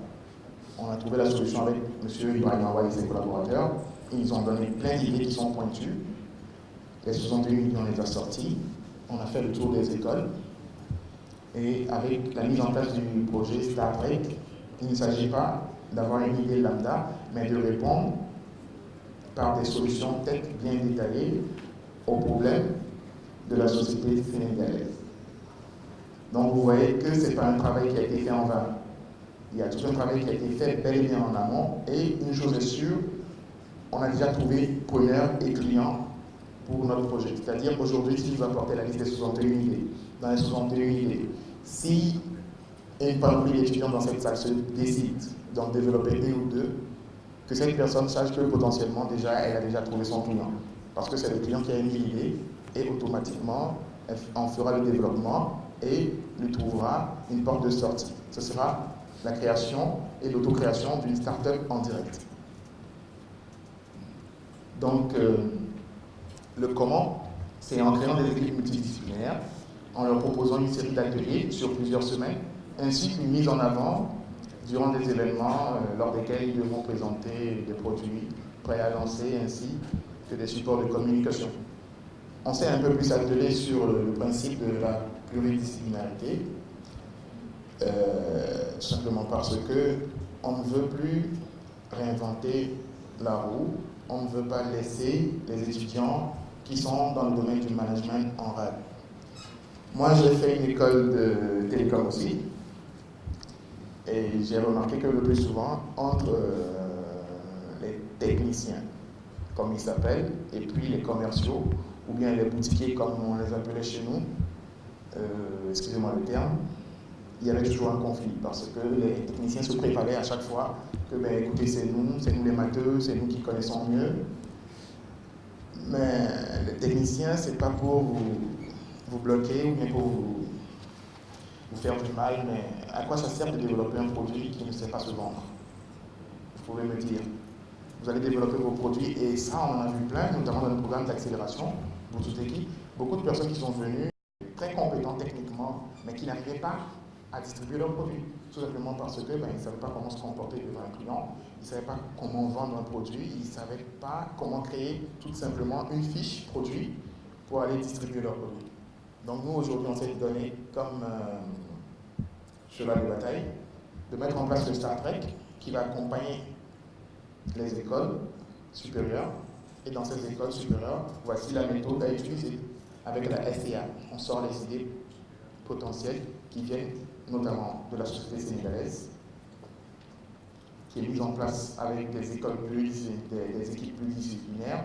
on a trouvé la solution avec M. Ibrahim Awad et ses collaborateurs. Ils ont donné plein d'idées qui sont pointues. Les 61 idées, on les a sorties. On a fait le tour des écoles. Et avec la mise en place du projet Star Trek, il ne s'agit pas d'avoir une idée lambda, mais de répondre par des solutions tech bien détaillées aux problèmes de la société sénégalaise. Donc vous voyez que ce n'est pas un travail qui a été fait en vain. Il y a tout un travail qui a été fait bel et bien en amont. Et une chose est sûre, on a déjà trouvé preneurs et clients pour notre projet. C'est-à-dire qu'aujourd'hui, si vous apportez la liste des 61 idées, dans les 61 idées, si une panoplie d'étudiants dans cette salle se décide d'en développer 1 ou 2, que cette personne sache que potentiellement déjà, elle a déjà trouvé son client. Parce que c'est le client qui a émis l'idée et automatiquement, elle en fera le développement et lui trouvera une porte de sortie. Ce sera la création et l'autocréation d'une start-up en direct. Donc, le comment, c'est en créant des équipes multidisciplinaires, en leur proposant une série d'ateliers sur plusieurs semaines, ainsi qu'une mise en avant durant des événements lors desquels ils devront présenter des produits prêts à lancer ainsi que des supports de communication. On s'est un peu plus attelé sur le principe de la pluridisciplinarité, tout simplement parce que on ne veut plus réinventer la roue, on ne veut pas laisser les étudiants qui sont dans le domaine du management en rade. Moi, j'ai fait une école de télécom aussi, et j'ai remarqué que le plus souvent, entre les techniciens, comme ils s'appellent, et puis les commerciaux, ou bien les boutiquiers, comme on les appelait chez nous, excusez-moi le terme, il y avait toujours un conflit, parce que les techniciens se préparaient à chaque fois que, ben, écoutez, c'est nous les matheux, c'est nous qui connaissons mieux. Mais les techniciens, c'est pas pour vous bloquer ou bien pour vous faire du mal, mais à quoi ça sert de développer un produit qui ne sait pas se vendre? Vous pouvez me dire. Vous allez développer vos produits, et ça, on en a vu plein, notamment dans le programme d'accélération, pour toute équipe. Beaucoup de personnes qui sont venues, très compétentes techniquement, mais qui n'arrivaient pas à distribuer leurs produits. Tout simplement parce que ils ne savaient pas comment se comporter devant un client, ils ne savaient pas comment vendre un produit, ils ne savaient pas comment créer tout simplement une fiche produit pour aller distribuer leurs produits. Donc nous, aujourd'hui, on s'est donné comme cheval de bataille de mettre en place le Star Trek qui va accompagner les écoles supérieures. Et dans ces écoles supérieures, voici la méthode à utiliser. Avec la SCA, on sort les idées potentielles qui viennent notamment de la société sénégalaise, qui est mise en place avec des écoles des équipes pluridisciplinaires,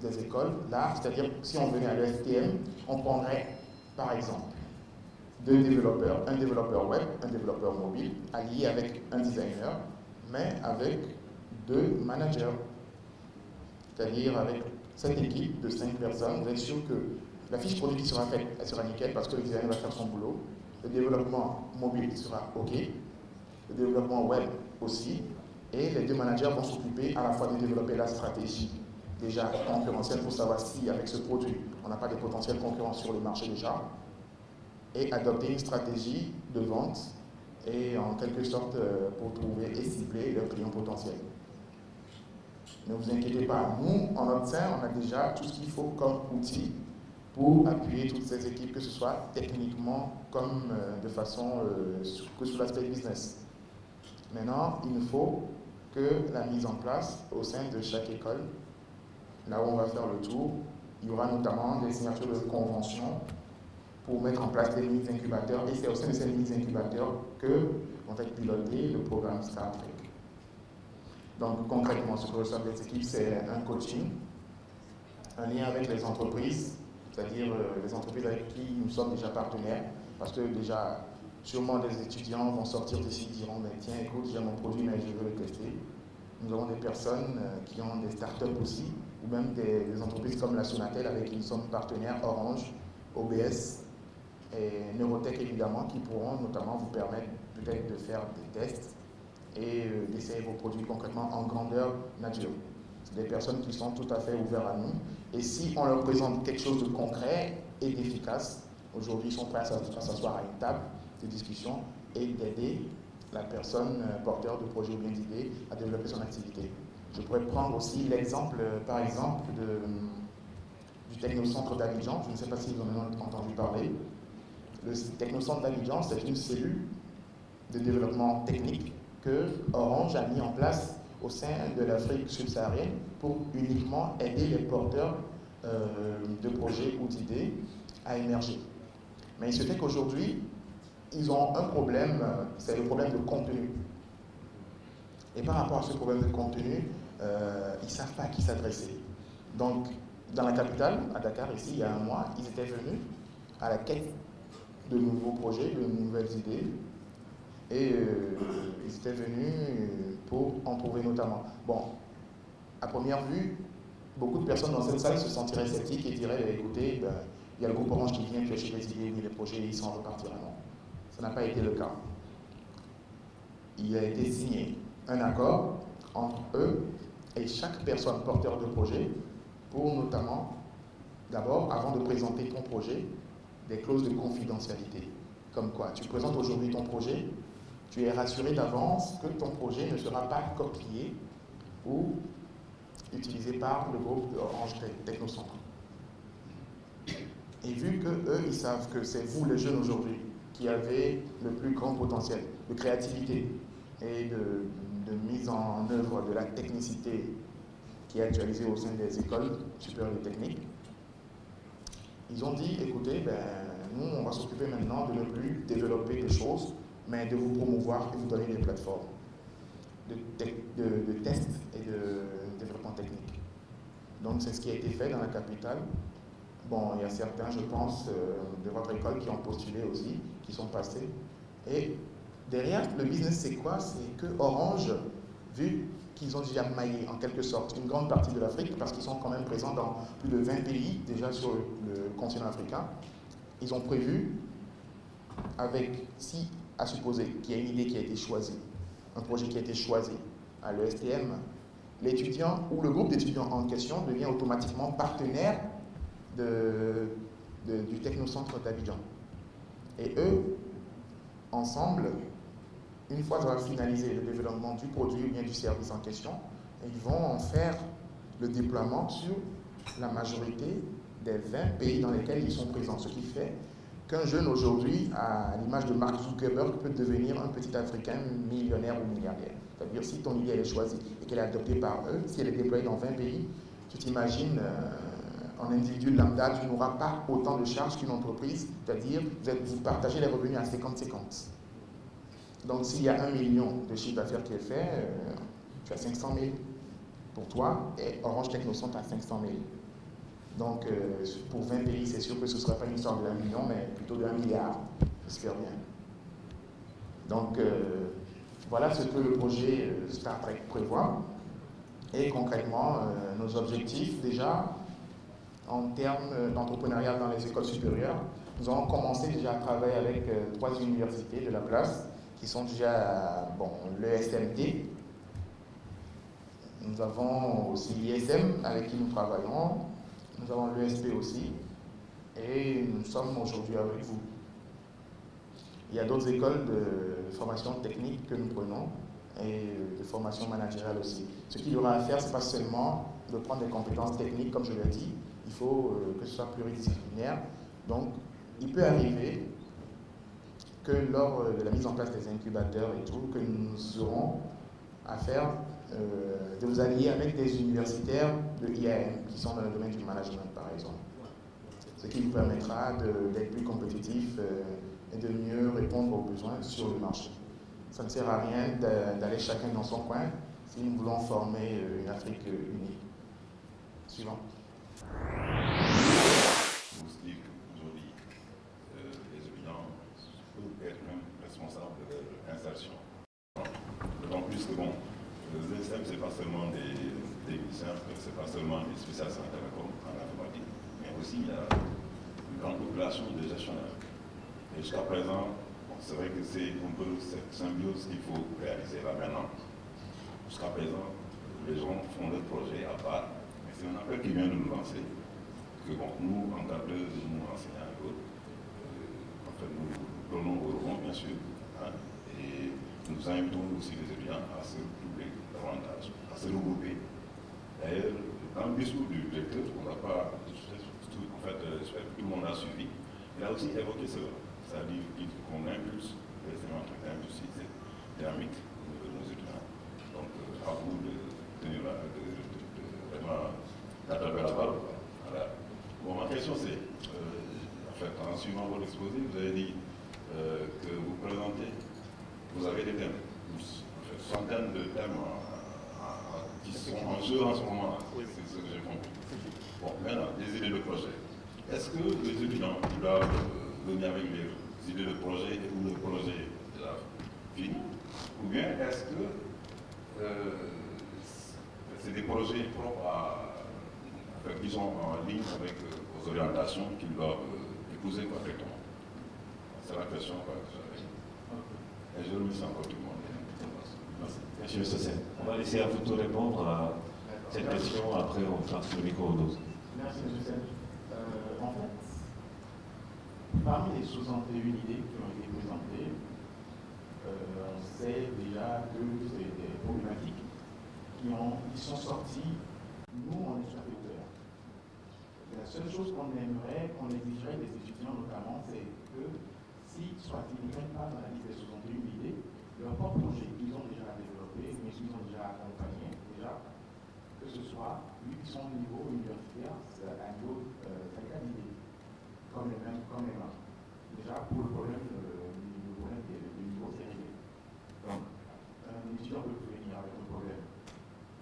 des écoles là, c'est-à-dire si on venait à l'ESTM, on prendrait par exemple deux développeurs, un développeur web, un développeur mobile, alliés avec un designer, mais avec deux managers, c'est-à-dire avec cette équipe de 5 personnes, vous êtes sûr que la fiche produit qui sera faite, elle sera nickel parce que le designer va faire son boulot. Le développement mobile sera OK, le développement web aussi, et les deux managers vont s'occuper à la fois de développer la stratégie déjà concurrentielle pour savoir si avec ce produit, on n'a pas de potentiels concurrents sur le marché déjà, et adopter une stratégie de vente et en quelque sorte pour trouver et cibler leurs clients potentiels. Ne vous inquiétez pas, nous, en notre sein, on a déjà tout ce qu'il faut comme outil pour appuyer toutes ces équipes, que ce soit techniquement comme de façon que sur l'aspect business. Maintenant, il nous faut que la mise en place au sein de chaque école, là où on va faire le tour, il y aura notamment des signatures de conventions pour mettre en place des mini-incubateurs, et c'est au sein de ces mini-incubateurs que vont être pilotés le programme Star Trek. Donc concrètement, ce que reçoivent les équipes, c'est un coaching, un lien avec les entreprises, c'est-à-dire les entreprises avec qui nous sommes déjà partenaires, parce que déjà, sûrement des étudiants vont sortir d'ici et diront, tiens, écoute, j'ai mon produit, mais je veux le tester. Nous avons des personnes qui ont des startups aussi, ou même des entreprises comme la Sonatel, avec qui nous sommes partenaires, Orange, OBS et Neurotech évidemment, qui pourront notamment vous permettre peut-être de faire des tests et d'essayer vos produits concrètement en grandeur nature. C'est des personnes qui sont tout à fait ouvertes à nous. Et si on leur présente quelque chose de concret et d'efficace, aujourd'hui ils sont prêts à s'asseoir à une table de discussion et d'aider la personne porteur de projet ou bien d'idée à développer son activité. Je pourrais prendre aussi l'exemple, par exemple, du Technocentre d'Abidjan. Je ne sais pas si vous en avez entendu parler. Le Technocentre d'Abidjan, c'est une cellule de développement technique que Orange a mis en place au sein de l'Afrique subsaharienne pour uniquement aider les porteurs de projets ou d'idées à émerger. Mais il se fait qu'aujourd'hui, ils ont un problème, c'est le problème de contenu. Et par rapport à ce problème de contenu, ils ne savent pas à qui s'adresser. Donc, dans la capitale, à Dakar, ici, il y a un mois, ils étaient venus à la quête de nouveaux projets, de nouvelles idées, et ils étaient venus pour en trouver notamment. Bon, à première vue, beaucoup de personnes dans cette salle se sentiraient sceptiques et diraient, écoutez, il y a le groupe Orange qui vient piocher des idées, mais les projets, ils s'en repartiront. Non, ça n'a pas été le cas. Il a été signé un accord entre eux et chaque personne porteur de projet pour notamment, d'abord, avant de présenter ton projet, des clauses de confidentialité. Comme quoi, tu présentes aujourd'hui ton projet, tu es rassuré d'avance que ton projet ne sera pas copié ou utilisés par le groupe Orange Technocentre. Et vu qu'eux, ils savent que c'est vous, les jeunes aujourd'hui, qui avez le plus grand potentiel de créativité et de mise en œuvre de la technicité qui est actualisée au sein des écoles supérieures de technique, ils ont dit, écoutez, nous, on va s'occuper maintenant de ne plus développer des choses, mais de vous promouvoir et vous donner des plateformes de tests et de développement technique. Donc, c'est ce qui a été fait dans la capitale. Bon, il y a certains, je pense, de votre école qui ont postulé aussi, qui sont passés. Et derrière, le business, c'est quoi? C'est que Orange, vu qu'ils ont déjà maillé, en quelque sorte, une grande partie de l'Afrique, parce qu'ils sont quand même présents dans plus de 20 pays, déjà sur le continent africain, ils ont prévu, avec, si à supposer qu'il y a une idée qui a été choisie, un projet qui a été choisi à l'ESTM, l'étudiant ou le groupe d'étudiants en question devient automatiquement partenaire du Technocentre d'Abidjan. Et eux, ensemble, une fois qu'ils auront finalisé le développement du produit ou bien du service en question, ils vont en faire le déploiement sur la majorité des 20 pays dans lesquels ils sont présents. Ce qui fait qu'un jeune aujourd'hui, à l'image de Mark Zuckerberg, peut devenir un petit Africain millionnaire ou milliardaire. C'est-à-dire si ton idée elle est choisie et qu'elle est adoptée par eux, si elle est déployée dans 20 pays, tu t'imagines, en individu lambda, tu n'auras pas autant de charges qu'une entreprise, c'est-à-dire vous partagez les revenus à 50-50. Donc s'il y a 1 million de chiffre d'affaires qui est fait, tu as 500 000 pour toi et Orange Technocentre à 500 000. Donc, pour 20 pays, c'est sûr que ce ne sera pas une histoire de 1 million, mais plutôt de 1 milliard, j'espère bien. Donc, voilà ce que le projet Star Trek prévoit. Et concrètement, nos objectifs, déjà, en termes d'entrepreneuriat dans les écoles supérieures, nous avons commencé déjà à travailler avec 3 universités de la place, qui sont déjà, l'ESMT. Nous avons aussi l'ISM, avec qui nous travaillons. Nous avons l'ESP aussi, et nous sommes aujourd'hui avec vous. Il y a d'autres écoles de formation technique que nous prenons, et de formation managériale aussi. Ce qu'il y aura à faire, ce n'est pas seulement de prendre des compétences techniques, comme je l'ai dit, il faut que ce soit pluridisciplinaire. Donc, il peut arriver que lors de la mise en place des incubateurs et tout, que nous aurons à faire de vous allier avec des universitaires de IAM qui sont dans le domaine du management, par exemple. Ce qui vous permettra d'être plus compétitif et de mieux répondre aux besoins sur le marché. Ça ne sert à rien d'aller chacun dans son coin si nous voulons former une Afrique unie. Suivant. Vous dites qu'aujourd'hui, les étudiants peuvent être même responsables de leur insertion. D'autant plus que, le système, ce n'est pas seulement des techniciens, ce n'est pas seulement des spécialistes en télécom, en informatique, mais aussi il y a une grande population de gestionnaires. Et jusqu'à présent, c'est vrai que c'est un peu cette symbiose qu'il faut réaliser là maintenant. Jusqu'à présent, les gens font leurs projets à part, mais c'est un appel qui vient de nous lancer, que nous, encadreurs, nous enseignants et autres, nous donnons au rebond, bien sûr, et nous invitons aussi les étudiants à se doubler davantage, à se regrouper. D'ailleurs, dans le discours du directeur, on n'a pas, en fait, j'espère que tout le monde a suivi, il a aussi évoqué cela, c'est-à-dire qu'on impulse les éléments de impulser cette dynamique de nos étudiants. Donc, à vous de tenir vraiment d'attraper la balle. Voilà. Bon, ma question c'est, en fait, en suivant votre exposé, vous avez dit que vous présentez, vous avez des thèmes, en fait, centaines de thèmes qui sont en jeu en ce moment. Oui. C'est ce que j'ai compris. Bon, maintenant, des idées de projet. Est-ce que les étudiants doivent venir avec les idées de projet ou le projet déjà fini? Ou bien est-ce que c'est des projets propres qui sont en ligne avec vos orientations qu'ils doivent épouser correctement? C'est la question que j'avais. Et je remercie encore tout le monde. Merci, M. Sossène. On va laisser à Fouto répondre à cette question, après on passe le micro aux autres. Merci, M. Sossène. En fait, parmi les 61 idées qui ont été présentées, on sait déjà que c'est des problématiques qui sont sorties seule chose qu'on aimerait, qu'on exigerait des étudiants notamment, c'est que si, soit ils ne prennent pas dans la liste des 61 idées, leur propre projet qu'ils ont déjà développé, mais qu'ils ont déjà accompagné, déjà, que ce soit, vu qu'ils sont au niveau universitaire, c'est à un niveau d'idées, comme les mêmes. Déjà, pour le problème du niveau, c'est réglé. Donc, un étudiant peut venir avec un problème,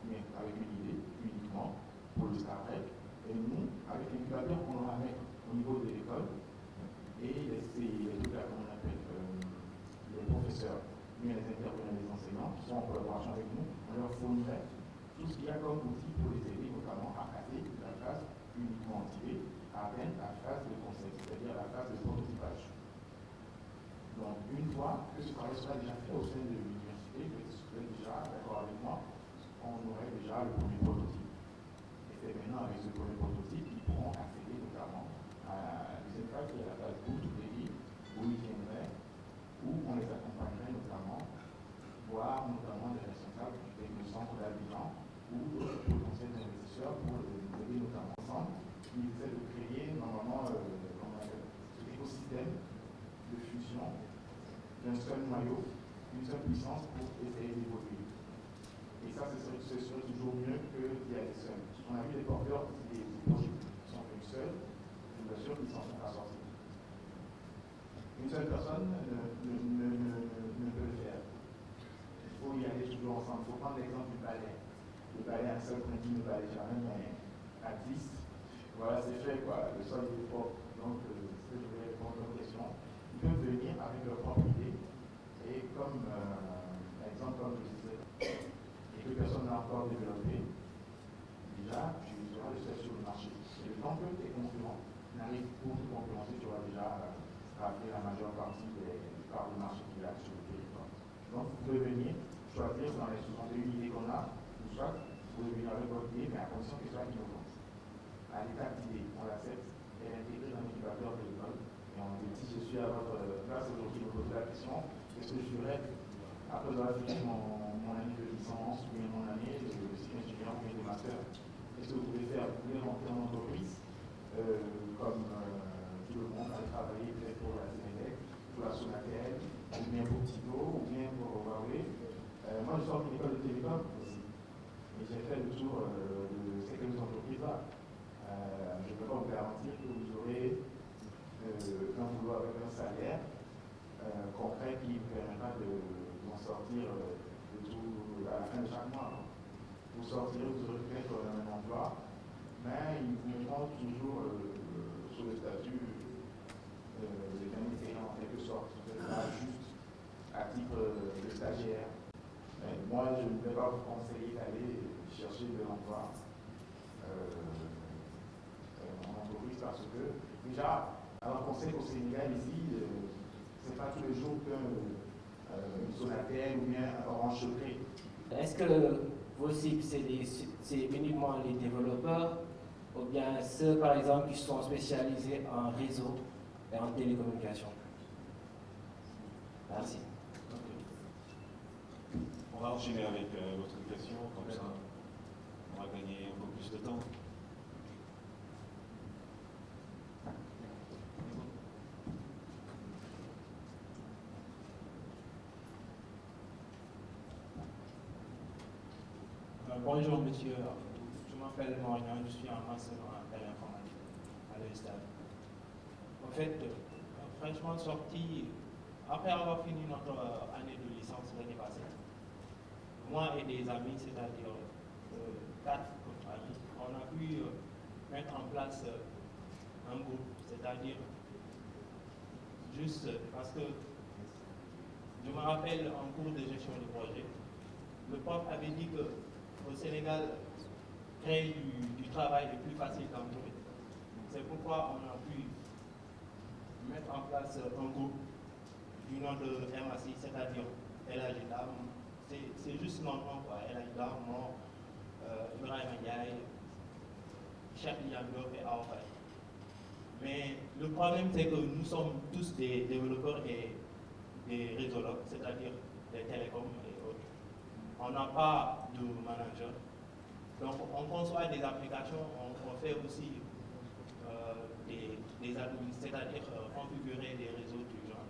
mais avec une idée uniquement pour le StarTech. Et nous, avec l'incubateur qu'on va mettre au niveau de l'école, et les professeurs, mais les intervenants, les enseignants qui sont en collaboration avec nous, on leur fournirait tout ce qu'il y a comme outil pour les aider, notamment à passer de la phase uniquement anticipée à atteindre la phase de concept, c'est-à-dire la phase de prototypage. Donc, une fois que ce travail sera déjà fait au sein de l'université, vous êtes déjà d'accord avec moi, on aurait déjà le premier prototype. Et c'est maintenant avec ce premier prototype qu'ils pourront accéder notamment à la deuxième phase qui est la phase boot ou délit, où ils viendraient, où on les accompagnerait notamment, voire notamment les responsables du centre d'Abidjan ou le conseil d'investisseurs pour les aider notamment ensemble. Ils essaient de créer normalement cet écosystème de fusion d'un seul noyau, d'une seule puissance pour essayer d'évoluer. Et ça, ce serait toujours mieux qu'il y a des seuls. On a vu des porteurs des projets qui sont venus seuls, je vous assure qu'ils s'en sont pas sortis. Une seule personne ne peut le faire. Il faut y aller toujours ensemble. Il faut prendre l'exemple du balai. Le balai, un seul principe ne balai jamais, mais à 10, voilà, c'est fait, quoi. Le sol est fort. Donc, ce que je voulais répondre à votre question, ils peuvent venir avec leur propre idée. Et comme, par exemple, comme je disais, et que personne n'a encore développé, déjà, tu seras le seul sur le marché. Et le temps que tes concurrents n'arrivent pour te concurrencer, tu auras déjà rappelé la majeure partie des parts de marché qu'il y a sur le territoire. Donc, vous pouvez venir choisir dans les 61 idées qu'on a, ou soit vous pouvez venir avec votre idée, mais à condition qu'elle soit innovante. À l'étape d'idée, on l'accepte, elle est intégrée dans l'incubateur de l'école. Et on dit, si je suis à votre place aujourd'hui, vous posez la question, est-ce que je dirais, après avoir fini mon année de licence, ou bien mon année de cycle ingénieur, ou bien de master, qu'est-ce que vous pouvez faire? Vous pouvez rentrer en entreprise, comme tout le monde, aller travailler peut-être pour la Sénélec, pour la Sonatel, ou bien pour Tigo, ou bien pour Huawei. Moi, je sors d'une école de télécom aussi. Et j'ai fait le tour de ces quelques entreprises-là. Je ne peux pas vous garantir que vous aurez un boulot avec un salaire concret qui vous permettra de m'en sortir de tout à la fin de chaque mois. Vous sortirez, vous aurez peut-être un même emploi, mais ils vous mettront toujours sous le statut d'un lycéen en quelque sorte, pas juste à titre de stagiaire. Mais moi, je ne vais pas vous conseiller d'aller chercher de l'emploi en entreprise parce que déjà, alors qu'on sait qu'au Sénégal ici, c'est pas tous les jours qu'une Sonatel ou bien Orange se crée. Est-ce que vos cibles, c'est uniquement les développeurs ou bien ceux, par exemple, qui sont spécialisés en réseau et en télécommunication? Merci. On va enchaîner avec l'autre question, comme ça on va gagner un peu plus de temps. Bonjour monsieur, je m'appelle Morignan, je suis en master en téléinformatique à l'ESTAD. En fait, fraîchement sorti, après avoir fini notre année de licence l'année passée, moi et des amis, c'est-à-dire 4 amis, on a pu mettre en place un groupe, c'est-à-dire juste parce que je me rappelle en cours de gestion de projet, le prof avait dit que au Sénégal, créer du travail est plus facile qu'en trouver. C'est pourquoi on a pu mettre en place un groupe du nom de MACI, c'est-à-dire El Agida. C'est juste notre nom, quoi. El Agida, moi, Ibrahim Ndiaye, Cheikh Liamdo et Aoufay. Mais le problème, c'est que nous sommes tous des développeurs et des réseologues, c'est-à-dire des télécoms et autres. On n'a pas de manager. Donc, on conçoit des applications, on fait aussi des admins, c'est-à-dire configurer des réseaux du genre.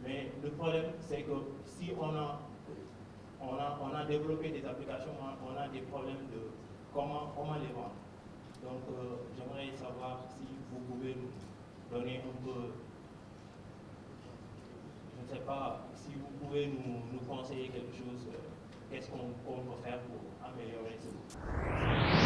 Mais le problème, c'est que si on a développé des applications, on a des problèmes de comment les vendre. Donc, j'aimerais savoir si vous pouvez nous donner un peu, je ne sais pas, si vous pouvez nous conseiller quelque chose, qu'est-ce qu'on peut faire pour améliorer ça.